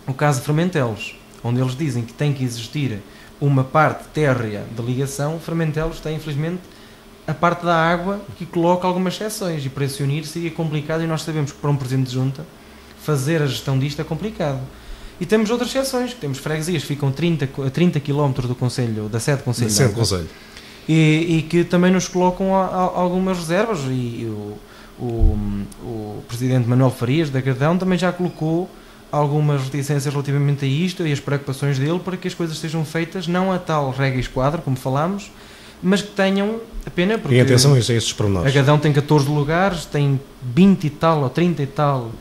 o caso de Fermentelos, onde eles dizem que tem que existir uma parte térrea de ligação. Fermentelos tem, infelizmente, a parte da água que coloca algumas exceções, e para se unir seria complicado, e nós sabemos que para um Presidente de Junta fazer a gestão disto é complicado. E temos outras exceções, temos freguesias que ficam a 30 km do Conselho, da sede do Conselho. E que também nos colocam algumas reservas, e o Presidente Manuel Farias da Gardão também já colocou algumas reticências relativamente a isto e as preocupações dele para que as coisas sejam feitas, não a tal regra e esquadra, como falámos, mas que tenham a pena, porque e atenção a estes pormenores. A Gardão tem 14 lugares, tem 20 e tal ou 30 e tal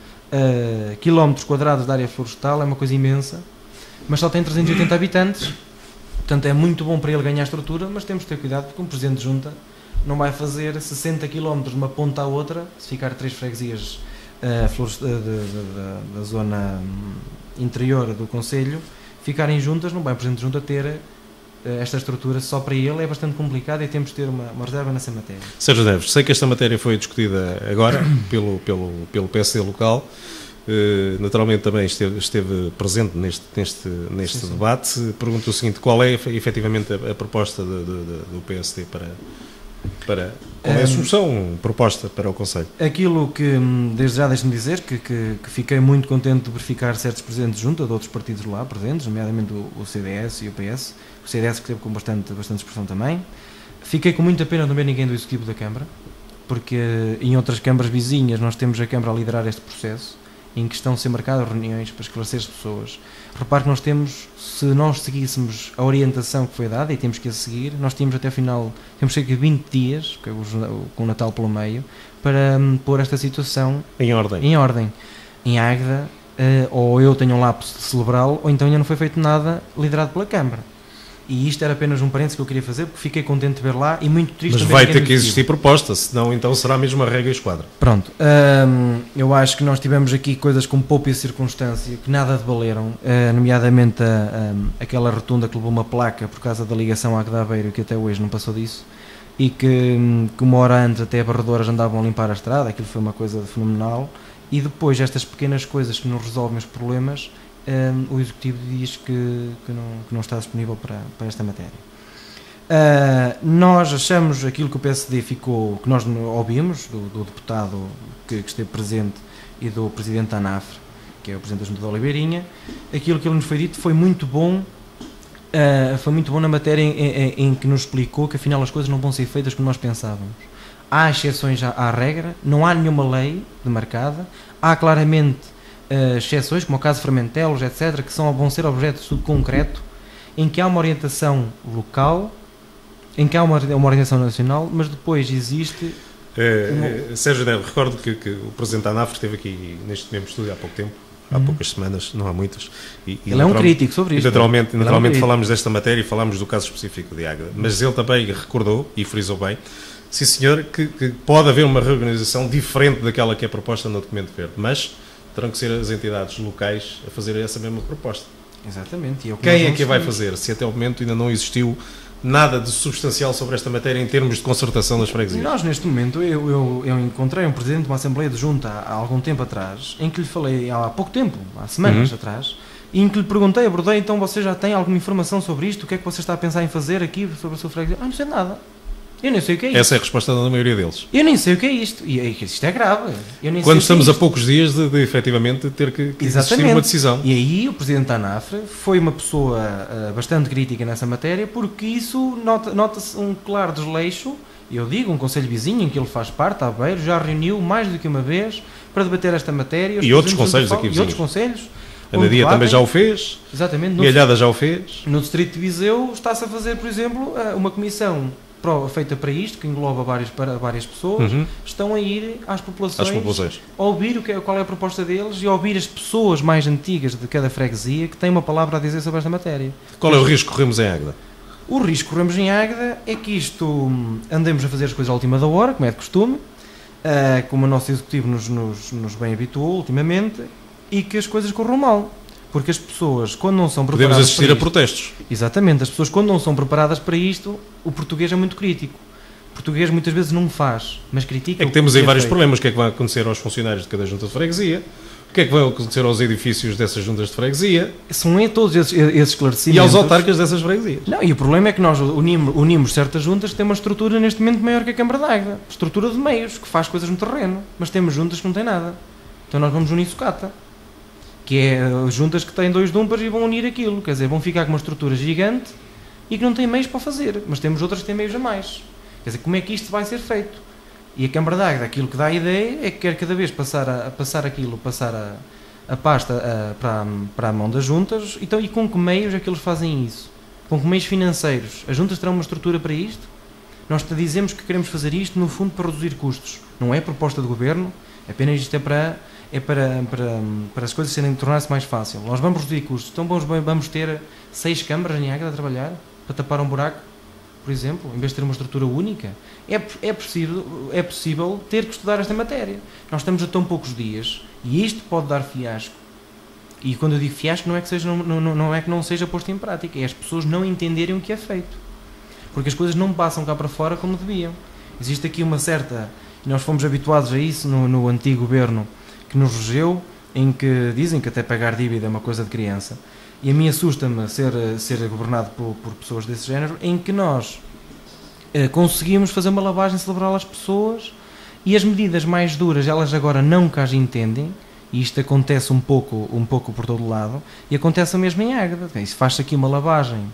quilómetros quadrados de área florestal, é uma coisa imensa, mas só tem 380 habitantes, portanto é muito bom para ele ganhar estrutura, mas temos de ter cuidado, porque um Presidente de Junta não vai fazer 60 km de uma ponta à outra, se ficar 3 freguesias da zona interior do Conselho ficarem juntas, não vai o Presidente de Junta ter esta estrutura só para ele, é bastante complicado, e temos de ter uma reserva nessa matéria. Sérgio Neves, sei que esta matéria foi discutida agora pelo PSD local, naturalmente também esteve presente neste debate. Pergunto o seguinte: qual é efetivamente a proposta do PSD qual é a solução proposta para o Conselho? Aquilo que, desde já, deixe-me dizer que fiquei muito contente de verificar certos presidentes de junta de outros partidos lá presentes, nomeadamente o CDS e o PS. O CDS que esteve com bastante expressão também. Fiquei com muita pena de não ver ninguém do Executivo da Câmara, porque em outras câmaras vizinhas nós temos a Câmara a liderar este processo, em que estão a ser marcadas reuniões para esclarecer as pessoas. Repare que nós temos, se nós seguíssemos a orientação que foi dada, e temos que a seguir, nós tínhamos até ao final, temos cerca de 20 dias, com o Natal pelo meio, para pôr esta situação em ordem. Em Águeda, ou eu tenho um lapso de celebrá-lo, ou então ainda não foi feito nada liderado pela Câmara. E isto era apenas um parênteses que eu queria fazer, porque fiquei contente de ver lá e muito triste. Mas vai ter que existir proposta, senão então será mesmo a regra e esquadra. Pronto, eu acho que nós tivemos aqui coisas com pouca e circunstância que nada de valeram, nomeadamente aquela rotunda que levou uma placa por causa da ligação à Águeda-Aveiro, que até hoje não passou disso, e que uma hora antes até barredoras andavam a limpar a estrada. Aquilo foi uma coisa fenomenal. E depois estas pequenas coisas que nos resolvem os problemas, o Executivo diz que não está disponível para esta matéria. Nós achamos aquilo que o PSD ficou, que nós ouvimos do deputado que esteve presente e do Presidente da ANAFRE, que é o Presidente da Junta de Oliveirinha, aquilo que ele nos foi dito foi muito bom na matéria em que nos explicou que afinal as coisas não vão ser feitas como nós pensávamos. Há exceções à regra, não há nenhuma lei demarcada, há claramente exceções, como o caso de Fermentelos, etc., que vão ser objeto de estudo concreto, em que há uma orientação local, em que há uma orientação nacional, mas depois existe... Sérgio Neves, recordo que o Presidente da ANAFRE esteve aqui neste mesmo estúdio há pouco tempo, há poucas semanas, não há muitas. Ele é um crítico sobre isto. Naturalmente falámos desta matéria e falámos do caso específico de Águeda, mas ele também recordou, e frisou bem, sim senhor, que pode haver uma reorganização diferente daquela que é proposta no documento verde, mas terão que ser as entidades locais a fazer essa mesma proposta. Exatamente. Quem é que a vai fazer, se até o momento ainda não existiu nada de substancial sobre esta matéria em termos de concertação das freguesias? Nós, neste momento, eu encontrei um Presidente de uma Assembleia de Junta há algum tempo atrás, em que lhe falei, há pouco tempo, há semanas atrás, em que lhe perguntei, abordei, então você já tem alguma informação sobre isto? O que é que você está a pensar em fazer aqui sobre a sua freguesia? Não sei nada. Eu nem sei o que é isto. Essa é a resposta da maioria deles. Eu nem sei o que é isto. E isto é grave. Quando estamos a poucos dias de efetivamente ter que existir uma decisão. E aí o Presidente da ANAFRE foi uma pessoa bastante crítica nessa matéria, porque isso nota-se um claro desleixo. Eu digo, um conselho vizinho em que ele faz parte, Aveiro, já reuniu mais do que uma vez para debater esta matéria. E outros conselhos aqui vizinhos. E outros conselhos. A Nadia também já o fez. Exatamente. Milhada já o fez. No Distrito de Viseu está-se a fazer, por exemplo, uma comissão feita para isto, que engloba várias pessoas, estão a ir às populações, a ouvir qual é a proposta deles e a ouvir as pessoas mais antigas de cada freguesia que têm uma palavra a dizer sobre esta matéria. Qual é o risco que corremos em Águeda? O risco que corremos em Águeda é que andemos a fazer as coisas à última da hora, como é de costume, como o nosso executivo nos bem habituou ultimamente, e que as coisas corram mal. Porque as pessoas, quando não são preparadas... Podemos assistir a protestos. Exatamente, as pessoas, quando não são preparadas para isto, o português é muito crítico. O português muitas vezes não faz, mas critica. É que temos aí vários problemas. O que é que vai acontecer aos funcionários de cada junta de freguesia? O que é que vai acontecer aos edifícios dessas juntas de freguesia? São todos esses esclarecimentos. E aos autarcas dessas freguesias. Não, e o problema é que nós unimos certas juntas que têm uma estrutura neste momento maior que a Câmara de Águeda. Estrutura de meios, que faz coisas no terreno. Mas temos juntas que não têm nada. Então nós vamos unir sucata. Que é juntas que têm 2 dumpas e vão unir aquilo. Quer dizer, vão ficar com uma estrutura gigante e que não têm meios para fazer. Mas temos outras que têm meios a mais. Quer dizer, como é que isto vai ser feito? E a Câmara de Águeda, aquilo que dá a ideia é que quer cada vez passar a pasta para a mão das juntas. Então, e com que meios é que eles fazem isso? Com que meios financeiros? As juntas terão uma estrutura para isto? Nós dizemos que queremos fazer isto, no fundo, para reduzir custos. Não é proposta do Governo, apenas isto é para as coisas tornar-se mais fácil. Nós vamos reduzir custos. Então vamos ter 6 câmaras em Águeda a trabalhar para tapar um buraco, por exemplo, em vez de ter uma estrutura única. É possível ter que estudar esta matéria. Nós estamos a tão poucos dias e isto pode dar fiasco. E quando eu digo fiasco não é que não seja posto em prática, é as pessoas não entenderem o que é feito. Porque as coisas não passam cá para fora como deviam. Existe aqui uma certa... Nós fomos habituados a isso no antigo governo que nos regeu, em que dizem que até pagar dívida é uma coisa de criança. E a mim assusta-me ser governado por pessoas desse género, em que nós conseguimos fazer uma lavagem cerebral às pessoas e as medidas mais duras, elas agora não cá as entendem, e isto acontece um pouco por todo lado, e acontece mesmo em Águeda. Se faz aqui uma lavagem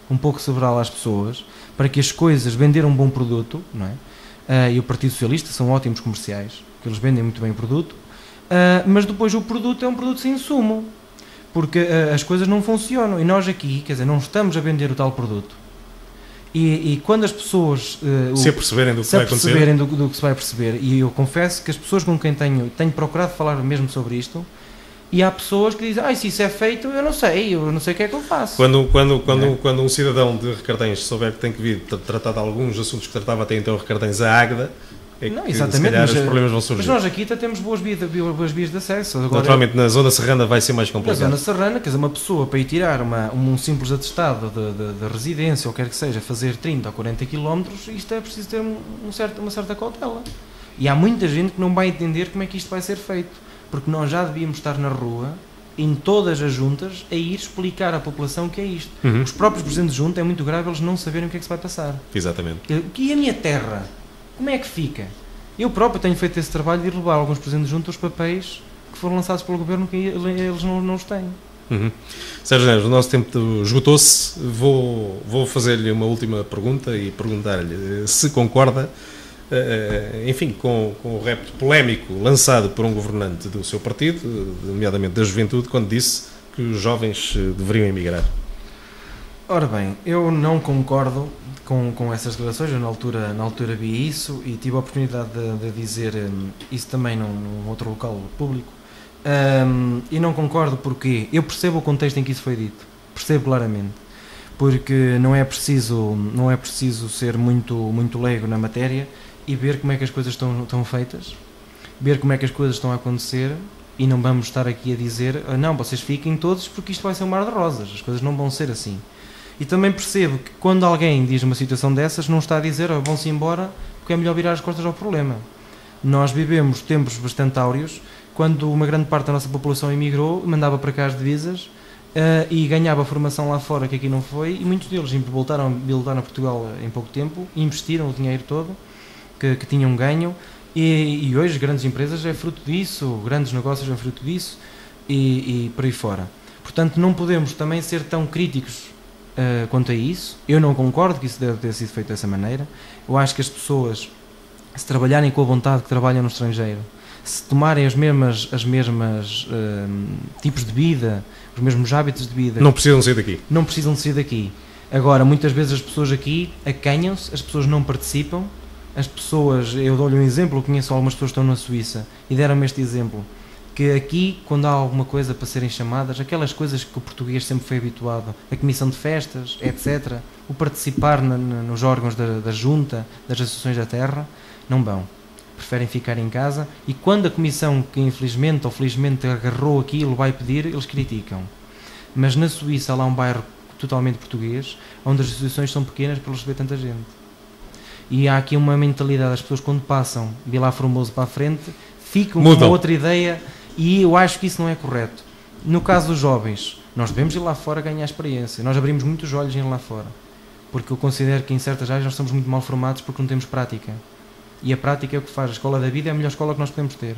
um pouco cerebral às pessoas, para que as coisas venderem um bom produto, não é? E o Partido Socialista são ótimos comerciais, porque eles vendem muito bem o produto, mas depois o produto é um produto sem insumo, porque as coisas não funcionam, e nós aqui, quer dizer, não estamos a vender o tal produto. E quando as pessoas se aperceberem do que vai acontecer, do que se vai perceber, e eu confesso que as pessoas com quem tenho procurado falar mesmo sobre isto, e há pessoas que dizem, se isso é feito, eu não sei o que é que eu faço. Quando um cidadão de Recardens souber que tem que vir tratar de alguns assuntos que tratava até então Recardens a Águeda, se calhar os problemas vão surgir. Mas nós aqui temos boas vias de acesso. Agora, naturalmente na zona serrana vai ser mais complicado. Na zona serrana, quer dizer, uma pessoa para ir tirar um simples atestado de residência, ou quer que seja, fazer 30 ou 40 km, isto é preciso ter uma certa cautela. E há muita gente que não vai entender como é que isto vai ser feito. Porque nós já devíamos estar na rua, em todas as juntas, a ir explicar à população o que é isto. Uhum. Os próprios presidentes de junta, é muito grave eles não saberem o que é que se vai passar. Exatamente. E a minha terra? Como é que fica? Eu próprio tenho feito esse trabalho de ir levar alguns presidentes de junta os papéis que foram lançados pelo governo que eles não os têm. Uhum. Sérgio Neves, o nosso tempo esgotou-se. Vou fazer-lhe uma última pergunta e perguntar-lhe se concorda, enfim, com o repto polémico lançado por um governante do seu partido, nomeadamente da Juventude, quando disse que os jovens deveriam emigrar. Ora bem, eu não concordo com essas declarações. Eu na altura vi isso e tive a oportunidade de dizer isso também num outro local público, e não concordo porque eu percebo o contexto em que isso foi dito, percebo claramente, porque não é preciso ser muito leigo na matéria e ver como é que as coisas estão feitas, ver como é que as coisas estão a acontecer, e não vamos estar aqui a dizer não, vocês fiquem todos porque isto vai ser um mar de rosas. As coisas não vão ser assim. E também percebo que quando alguém diz uma situação dessas, não está a dizer vão-se embora porque é melhor virar as costas ao problema. Nós vivemos tempos bastante áureos, quando uma grande parte da nossa população emigrou, mandava para cá as divisas e ganhava formação lá fora que aqui não foi, e muitos deles voltaram a Portugal em pouco tempo, investiram o dinheiro todo que tinham ganho, e hoje grandes empresas é fruto disso, grandes negócios é fruto disso, e por aí fora. Portanto, não podemos também ser tão críticos quanto a isso. Eu não concordo que isso deve ter sido feito dessa maneira. Eu acho que as pessoas, se trabalharem com a vontade que trabalham no estrangeiro, se tomarem as mesmas tipos de vida, os mesmos hábitos de vida, não precisam sair daqui. Não precisam de sair daqui. Agora, muitas vezes as pessoas aqui acanham-se, as pessoas não participam. As pessoas, eu dou-lhe um exemplo, eu conheço algumas pessoas que estão na Suíça e deram-me este exemplo, que aqui, quando há alguma coisa para serem chamadas, aquelas coisas que o português sempre foi habituado, a comissão de festas, etc., o participar nos órgãos da junta, das associações da terra, não vão. preferem ficar em casa, e quando a Comissão, que infelizmente ou felizmente agarrou aquilo, vai pedir, eles criticam. Mas na Suíça há lá um bairro totalmente português, onde as instituições são pequenas para receber tanta gente. E há aqui uma mentalidade, as pessoas quando passam de Vilar Formoso para a frente, ficam com uma outra ideia, e eu acho que isso não é correto. No caso dos jovens, nós devemos ir lá fora ganhar experiência, nós abrimos muitos olhos em ir lá fora, porque eu considero que em certas áreas nós estamos muito mal formados porque não temos prática. E a prática é o que faz. A escola da vida é a melhor escola que nós podemos ter.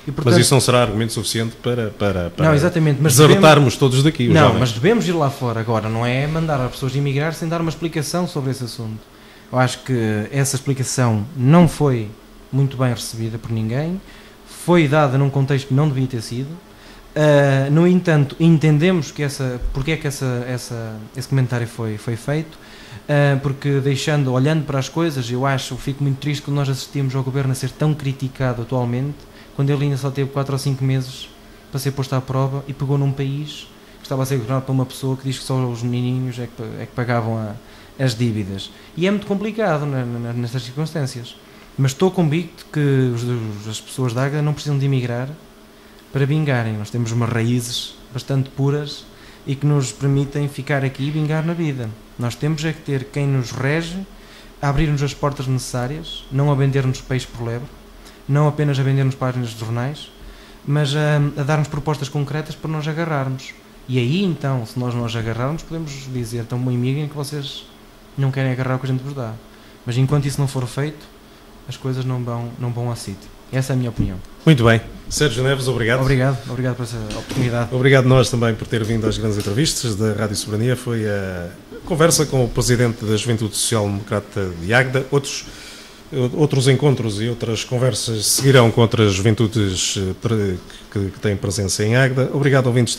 E, portanto, mas isso não será argumento suficiente para não, exatamente, mas desabertarmos todos daqui. Não, mas devemos ir lá fora. Agora, não é mandar as pessoas emigrar sem dar uma explicação sobre esse assunto. Eu acho que essa explicação não foi muito bem recebida por ninguém, foi dada num contexto que não devia ter sido. No entanto, entendemos que porque é que esse comentário foi feito. Porque olhando para as coisas, fico muito triste quando nós assistimos ao governo a ser tão criticado atualmente, quando ele ainda só teve 4 ou 5 meses para ser posto à prova e pegou num país que estava a ser governado por uma pessoa que diz que só os menininhos é que pagavam as dívidas. E é muito complicado nestas circunstâncias. Mas estou convicto que as pessoas da Águeda não precisam de emigrar para vingarem. Nós temos umas raízes bastante puras e que nos permitem ficar aqui e vingar na vida. Nós temos é que ter quem nos rege, a abrir-nos as portas necessárias, não a vender-nos peixe por lebre, não apenas a vender-nos páginas de jornais, mas a dar-nos propostas concretas para nós agarrarmos. E aí então, se nós nos agarrarmos, podemos dizer, então imigrem que vocês não querem agarrar o que a gente vos dá. Mas enquanto isso não for feito, as coisas não vão a sítio. Essa é a minha opinião. Muito bem. Sérgio Neves, obrigado. Obrigado por essa oportunidade. Obrigado nós também por ter vindo às grandes entrevistas da Rádio Soberania. Foi a conversa com o Presidente da Juventude Social Democrata de Águeda. Outros encontros e outras conversas seguirão com outras juventudes que têm presença em Águeda. Obrigado, ouvintes também.